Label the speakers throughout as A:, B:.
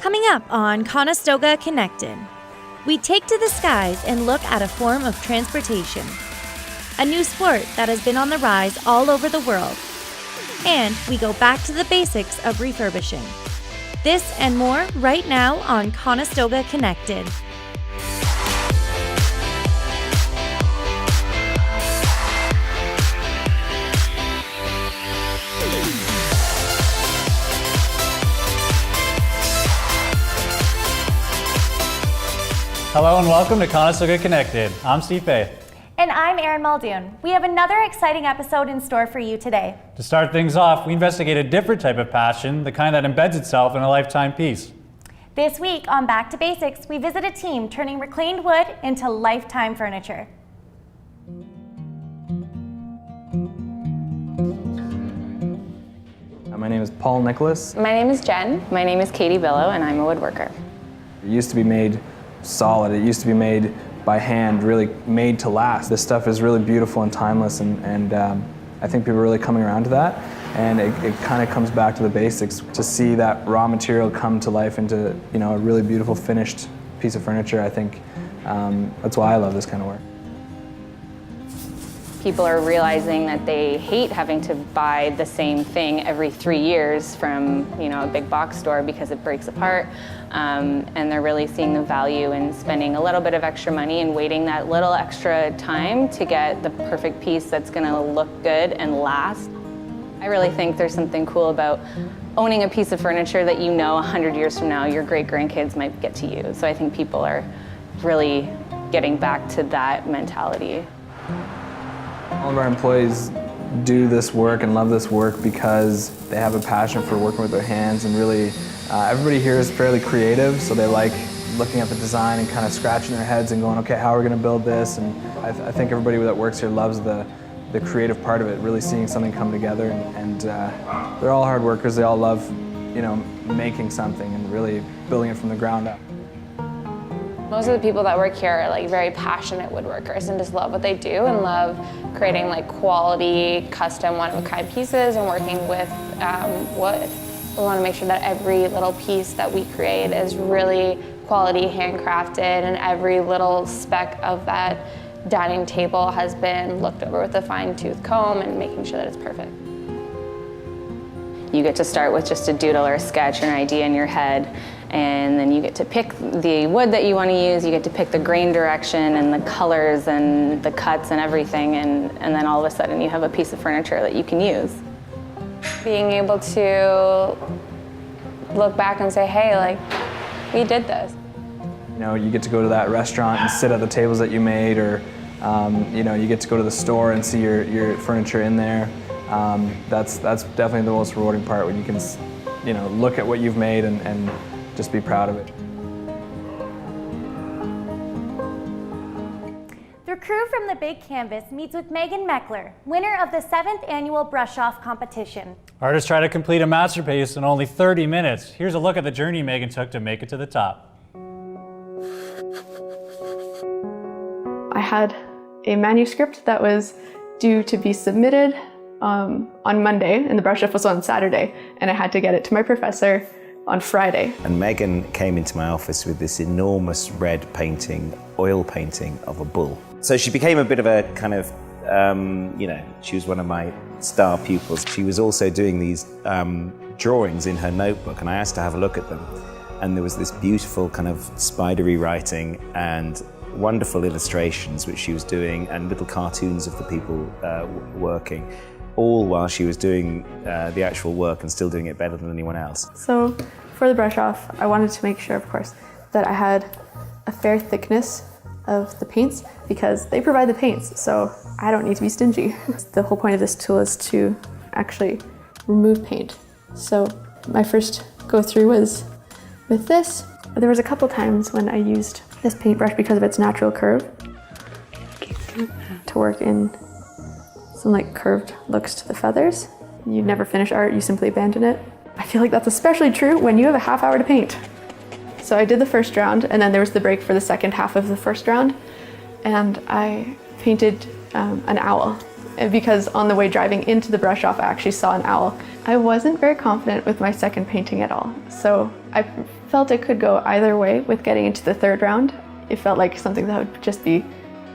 A: Coming up on Conestoga Connected, we take to the skies and look at a form of transportation, a new sport that has been on the rise all over the world, and we go back to the basics of refurbishing. This and more right now on Conestoga Connected.
B: Hello and welcome to Conestoga Connected. I'm Steve Faith.
C: And I'm Erin Muldoon. We have another exciting episode in store for you today.
B: To start things off, we investigate a different type of passion, the kind that embeds itself in a lifetime piece.
C: This week on Back to Basics, we visit a team turning reclaimed wood into lifetime furniture.
D: My name is Paul Nicholas.
E: My name is Jen. My name is Katie Billow, and I'm a woodworker.
D: It used to be made solid. It used to be made by hand, really made to last. This stuff is really beautiful and timeless, and I think people are really coming around to that. And it kind of comes back to the basics. To see that raw material come to life into a really beautiful finished piece of furniture, I think that's why I love this kind of work.
E: People are realizing that they hate having to buy the same thing every 3 years from a big box store because it breaks apart, and they're really seeing the value in spending a little bit of extra money and waiting that little extra time to get the perfect piece that's going to look good and last. I really think there's something cool about owning a piece of furniture that 100 years from now your great-grandkids might get to use. So I think people are really getting back to that mentality.
D: All of our employees do this work and love this work because they have a passion for working with their hands, and really everybody here is fairly creative, so they like looking at the design and kind of scratching their heads and going, okay, how are we going to build this? And I think everybody that works here loves the creative part of it, really seeing something come together, and they're all hard workers. They all love making something and really building it from the ground up.
E: Most of the people that work here are very passionate woodworkers and just love what they do and love creating quality, custom, one-of-a-kind pieces and working with wood. We want to make sure that every little piece that we create is really quality, handcrafted, and every little speck of that dining table has been looked over with a fine-tooth comb and making sure that it's perfect. You get to start with just a doodle or a sketch or an idea in your head, and then you get to pick the wood that you want to use, you get to pick the grain direction and the colors and the cuts and everything, and then all of a sudden you have a piece of furniture that you can use. Being able to look back and say, hey, we did this.
D: You get to go to that restaurant and sit at the tables that you made, or you get to go to the store and see your furniture in there. That's definitely the most rewarding part, when you can look at what you've made and just be proud of it.
C: The crew from the Big Canvas meets with Megan Meckler, winner of the 7th annual brush-off competition.
B: Artists try to complete a masterpiece in only 30 minutes. Here's a look at the journey Megan took to make it to the top.
F: I had a manuscript that was due to be submitted on Monday, and the brush-off was on Saturday, and I had to get it to my professor on Friday.
G: And Megan came into my office with this enormous red painting, oil painting of a bull. So she became a bit of a kind of, she was one of my star pupils. She was also doing these drawings in her notebook, and I asked to have a look at them. And there was this beautiful kind of spidery writing and wonderful illustrations which she was doing, and little cartoons of the people working, all while she was doing the actual work and still doing it better than anyone else.
F: So for the brush off, I wanted to make sure, of course, that I had a fair thickness of the paints, because they provide the paints, so I don't need to be stingy. The whole point of this tool is to actually remove paint. So my first go through was with this. There was a couple times when I used this paintbrush, because of its natural curve, to work in some curved looks to the feathers. You never finish art, you simply abandon it. I feel like that's especially true when you have a half hour to paint. So I did the first round, and then there was the break for the second half of the first round, and I painted an owl. because on the way driving into the brush off, I actually saw an owl. I wasn't very confident with my second painting at all, so I felt it could go either way with getting into the third round. It felt like something that would just be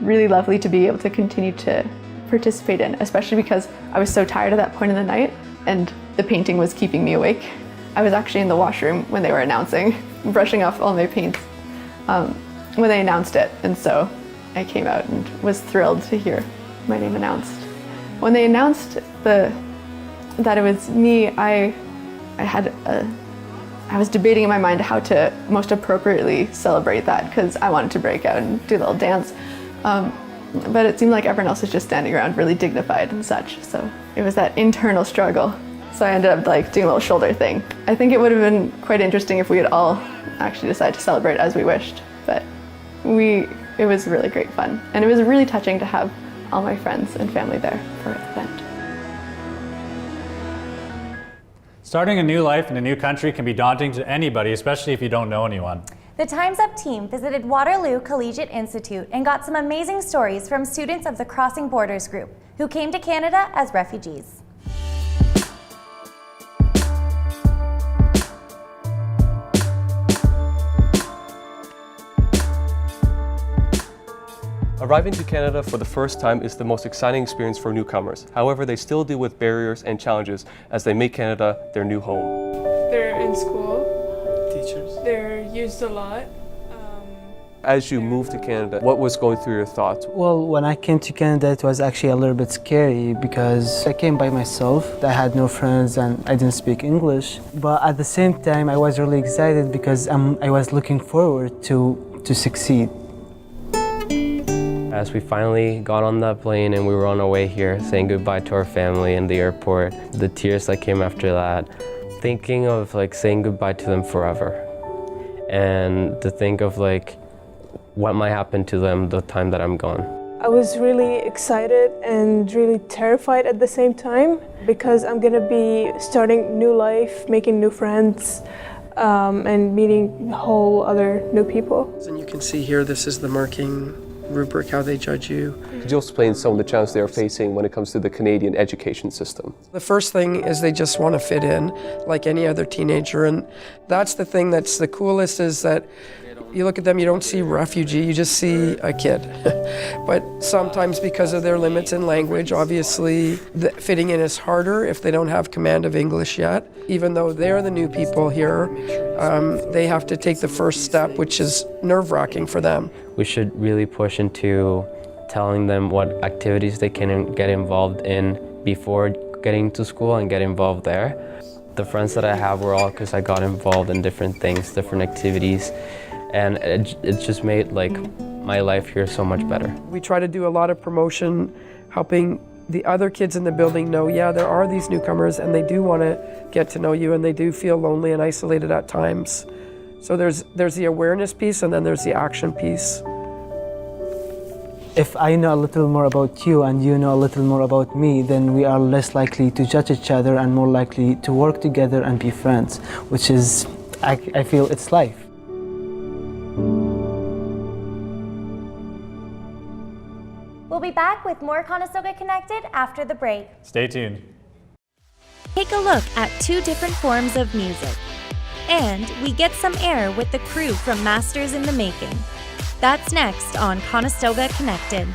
F: really lovely to be able to continue to participate in, especially because I was so tired at that point in the night and the painting was keeping me awake. I was actually in the washroom when they were announcing, brushing off all my paints when they announced it, and so I came out and was thrilled to hear my name announced. When they announced that it was me, I was debating in my mind how to most appropriately celebrate that, because I wanted to break out and do a little dance. But it seemed like everyone else was just standing around really dignified and such, so it was that internal struggle. So I ended up doing a little shoulder thing. I think it would have been quite interesting if we had all actually decided to celebrate as we wished, but it was really great fun. And it was really touching to have all my friends and family there for the event.
B: Starting a new life in a new country can be daunting to anybody, especially if you don't know anyone.
C: The Time's Up team visited Waterloo Collegiate Institute and got some amazing stories from students of the Crossing Borders group who came to Canada as refugees.
H: Arriving to Canada for the first time is the most exciting experience for newcomers. However, they still deal with barriers and challenges as they make Canada their new home.
I: They're in school.
H: Teachers.
I: They're used a lot.
H: As you moved to Canada, what was going through your thoughts?
J: Well, when I came to Canada, it was actually a little bit scary because I came by myself. I had no friends and I didn't speak English. But at the same time, I was really excited because I was looking forward to succeed.
K: As we finally got on that plane and we were on our way here, saying goodbye to our family in the airport, the tears that came after that, thinking of saying goodbye to them forever, and to think of what might happen to them the time that I'm gone.
I: I was really excited and really terrified at the same time because I'm gonna be starting new life, making new friends, and meeting whole other new people.
L: And you can see here, this is the marking rubric, how they judge you.
H: Could you explain some of the challenges they are facing when it comes to the Canadian education system?
L: The first thing is they just want to fit in like any other teenager, and that's the thing that's the coolest, is that you look at them, you don't see refugee, you just see a kid. But sometimes because of their limits in language, obviously fitting in is harder if they don't have command of English yet. Even though they're the new people here, they have to take the first step, which is nerve-wracking for them.
K: We should really push into telling them what activities they can get involved in before getting to school and get involved there. The friends that I have were all because I got involved in different things, different activities, and it just made my life here so much better.
L: We try to do a lot of promotion, helping the other kids in the building know, yeah, there are these newcomers and they do want to get to know you and they do feel lonely and isolated at times. So there's the awareness piece and then there's the action piece.
J: If I know a little more about you and you know a little more about me, then we are less likely to judge each other and more likely to work together and be friends, which is, I feel it's life.
C: We'll be back with more Conestoga Connected after the break.
B: Stay tuned.
A: Take a look at two different forms of music. And we get some air with the crew from Masters in the Making. That's next on Conestoga Connected.